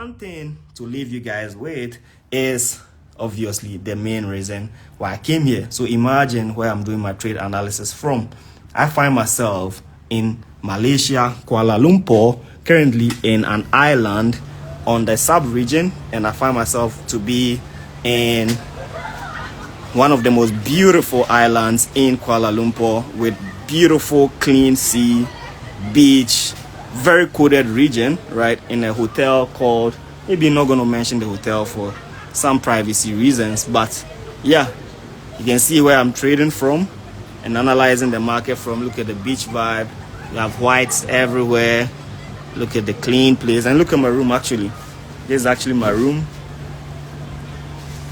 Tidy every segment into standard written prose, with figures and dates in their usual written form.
one thing to leave you guys with is obviously the main reason why I came here. So imagine where I'm doing my trade analysis from. I find myself in Malaysia, Kuala Lumpur, currently in an island on the sub-region, and I find myself to be in one of the most beautiful islands in Kuala Lumpur with beautiful clean sea, beach, very coded region, right, in a hotel called, maybe not going to mention the hotel for some privacy reasons, but yeah, you can see where I'm trading from and analyzing the market from. Look at the beach vibe. You have whites everywhere. Look at the clean place, and look at my room. Actually, this is actually my room,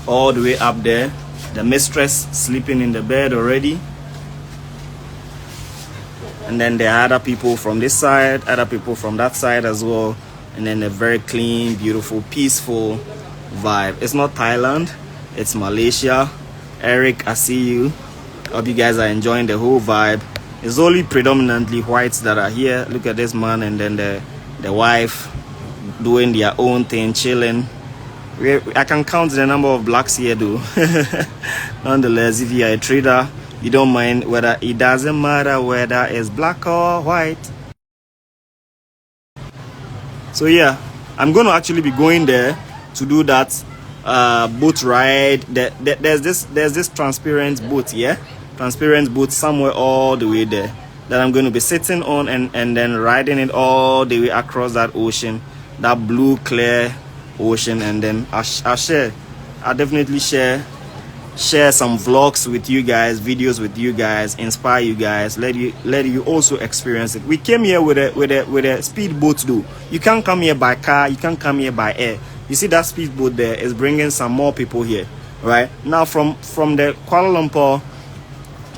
all the way up there. The mistress sleeping in the bed already. And then there are other people from this side, other people from that side as well. And then a very clean, beautiful, peaceful vibe. It's not Thailand, it's Malaysia. Eric, I see you. Hope you guys are enjoying the whole vibe. It's only predominantly whites that are here. Look at this man and then the wife doing their own thing, chilling. I can count the number of blacks here though. Nonetheless, if you are a trader, you don't mind whether, it doesn't matter whether it's black or white. So yeah, I'm going to actually be going there to do that boat ride. There's this transparent boat, yeah, transparent boat somewhere all the way there that I'm going to be sitting on and then riding it all the way across that ocean, that blue clear ocean. And then I'll definitely share some vlogs with you guys, videos with you guys, inspire you guys, let you also experience it. We came here with a speedboat though. You can't come here by car, you can't come here by air. You see that speedboat there is bringing some more people here, right? Now from the Kuala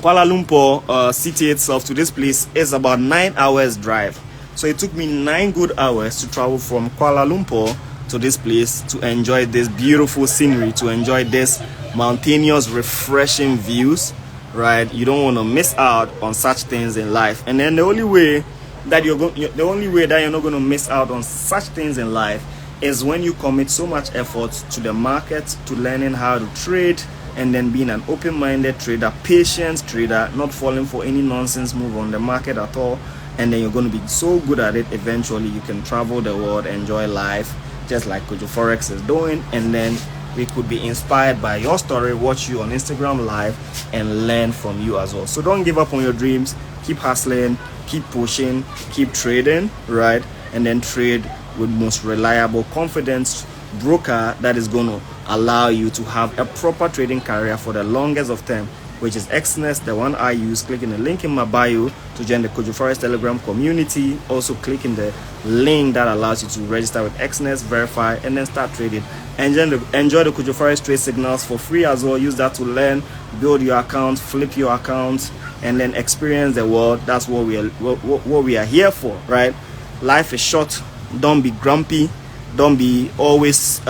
Lumpur city itself to this place is about 9 hours drive. So it took me 9 good hours to travel from Kuala Lumpur to this place to enjoy this beautiful scenery, to enjoy this mountainous, refreshing views, right? You don't want to miss out on such things in life. And then the only way that you're not going to miss out on such things in life is when you commit so much effort to the market, to learning how to trade, and then being an open-minded trader, patient trader, not falling for any nonsense move on the market at all. And then you're going to be so good at it, eventually you can travel the world, enjoy life, just like Kojo Forex is doing. And then we could be inspired by your story, watch you on Instagram Live, and learn from you as well. So don't give up on your dreams. Keep hustling, keep pushing, keep trading, right? And then trade with most reliable, confident broker that is going to allow you to have a proper trading career for the longest of time, which is Xness, the one I use. Click in the link in my bio to join the Kojo Forex Telegram community. Also click in the link that allows you to register with Xness, verify, and then start trading. Enjoy the Kojo Forex trade signals for free as well. Use that to learn, build your account, flip your account, and then experience the world. That's what we are here for, right? Life is short. Don't be grumpy. Don't be always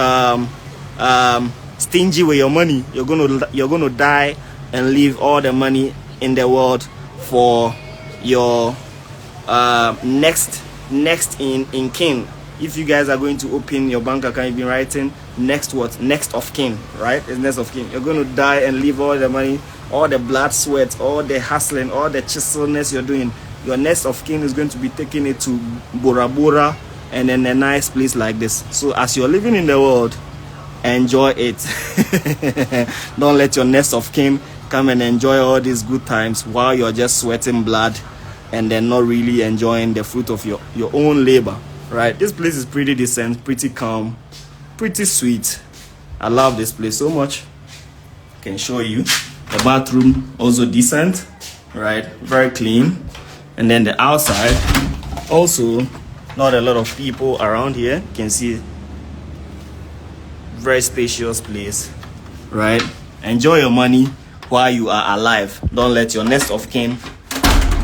stingy with your money. You're gonna die and leave all the money in the world for your next in kin. If you guys are going to open your bank account, you've been writing next of kin, right? It's next of kin. You're going to die and leave all the money, all the blood, sweat, all the hustling, all the chiselness you're doing. Your next of kin is going to be taking it to Bora Bora and then a nice place like this. So as you're living in the world, enjoy it. Don't let your next of kin come and enjoy all these good times while you're just sweating blood and then not really enjoying the fruit of your own labor, right? This place is pretty decent, pretty calm, pretty sweet. I love this place so much. I can show you the bathroom, also decent, right? Very clean. And then the outside, also not a lot of people around here. You can see very spacious place, right? Enjoy your money while you are alive. Don't let your next of kin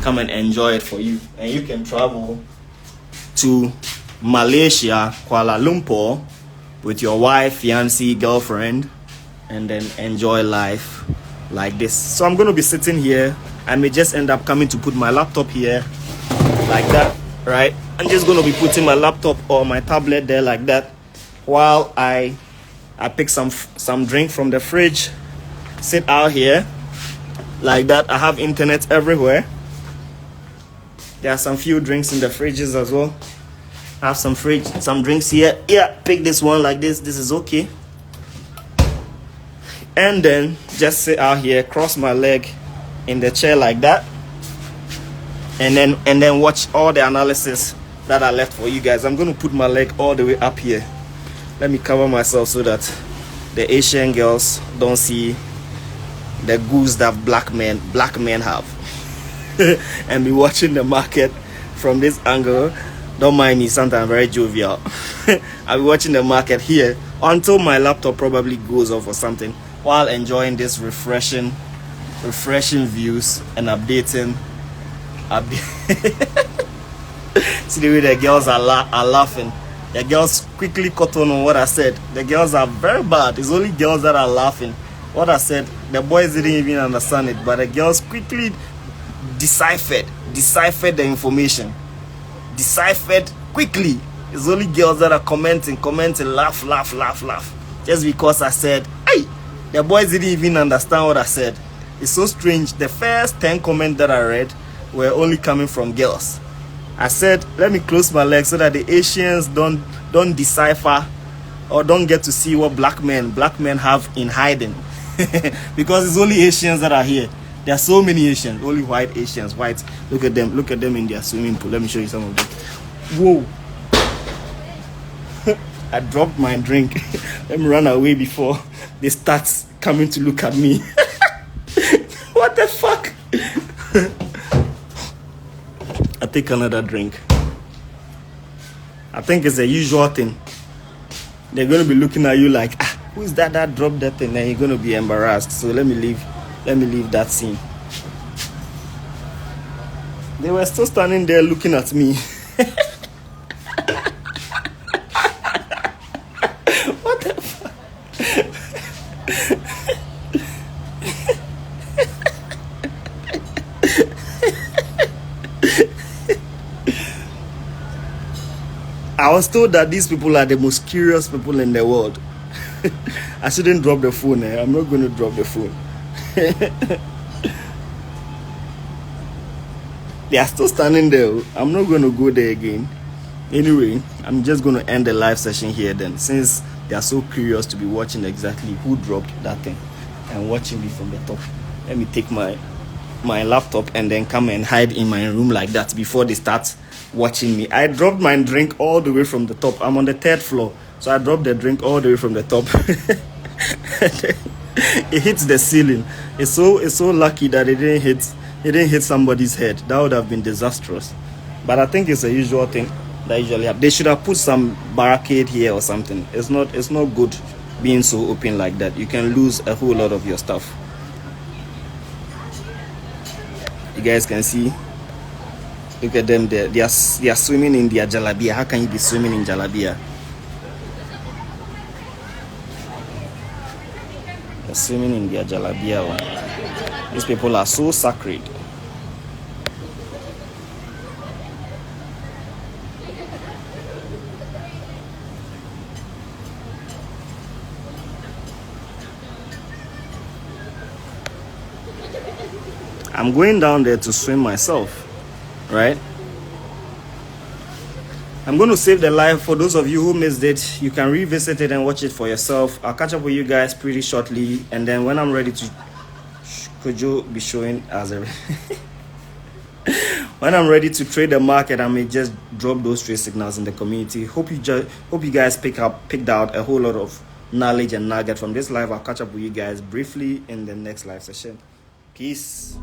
come and enjoy it for you. And you can travel to Malaysia, Kuala Lumpur with your wife, fiancé, girlfriend, and then enjoy life like this. So I'm going to be sitting here. I may just end up coming to put my laptop here like that, right? I'm just going to be putting my laptop or my tablet there like that, while I pick some drink from the fridge, sit out here like that. I have internet everywhere. There are some few drinks in the fridges as well. I have some drinks here. Yeah, pick this one like this. This is okay. And then just sit out here, cross my leg in the chair like that, and then watch all the analysis that I left for you guys. I'm going to put my leg all the way up here. Let me cover myself so that the Asian girls don't see the goose that black men have. And be watching the market from this angle. Don't mind me, sometimes I'm very jovial. I'll be watching the market here until my laptop probably goes off or something, while enjoying this refreshing views and updating. See the way the girls are laughing. The girls quickly caught on what I said. The girls are very bad. It's only girls that are laughing. What I said, the boys didn't even understand it, but the girls quickly deciphered the information. Deciphered quickly. It's only girls that are commenting, laugh. Just because I said, hey, the boys didn't even understand what I said. It's so strange. The first 10 comments that I read were only coming from girls. I said, let me close my legs so that the Asians don't decipher or don't get to see what black men have in hiding. Because it's only Asians that are here. There are so many Asians, only white Asians. White. Look at them in their swimming pool. Let me show you some of them. Whoa. I dropped my drink. Let me run away before they start coming to look at me. What the fuck? I take another drink. I think it's a usual thing. They're going to be looking at you like, who is that dropped that thing? And you're going to be embarrassed. So let me leave that scene. They were still standing there looking at me. What the fuck? I was told that these people are the most curious people in the world. I shouldn't drop the phone. I'm not going to drop the phone. They are still standing there. I'm not going to go there again. Anyway, I'm just going to end the live session here then, since they are so curious to be watching exactly who dropped that thing and watching me from the top. Let me take my laptop and then come and hide in my room like that before they start watching me. I dropped my drink all the way from the top. I'm on the 3rd floor, so I dropped the drink all the way from the top. It hits the ceiling. It's so lucky that it didn't hit somebody's head. That would have been disastrous. But I think it's a usual thing that usually happens. They should have put some barricade here or something. It's not good being so open like that. You can lose a whole lot of your stuff. You guys can see. Look at them there. They are swimming in their jalabia. How can you be swimming in jalabia? They're swimming in their jalabia. These people are so sacred. I'm going down there to swim myself, right? I'm going to save the live. For those of you who missed it, you can revisit it and watch it for yourself. I'll catch up with you guys pretty shortly, and then when I'm ready to Kojo be showing as a when I'm ready to trade the market, I may just drop those trade signals in the community. Hope you guys picked out a whole lot of knowledge and nugget from this live. I'll catch up with you guys briefly in the next live session. Peace.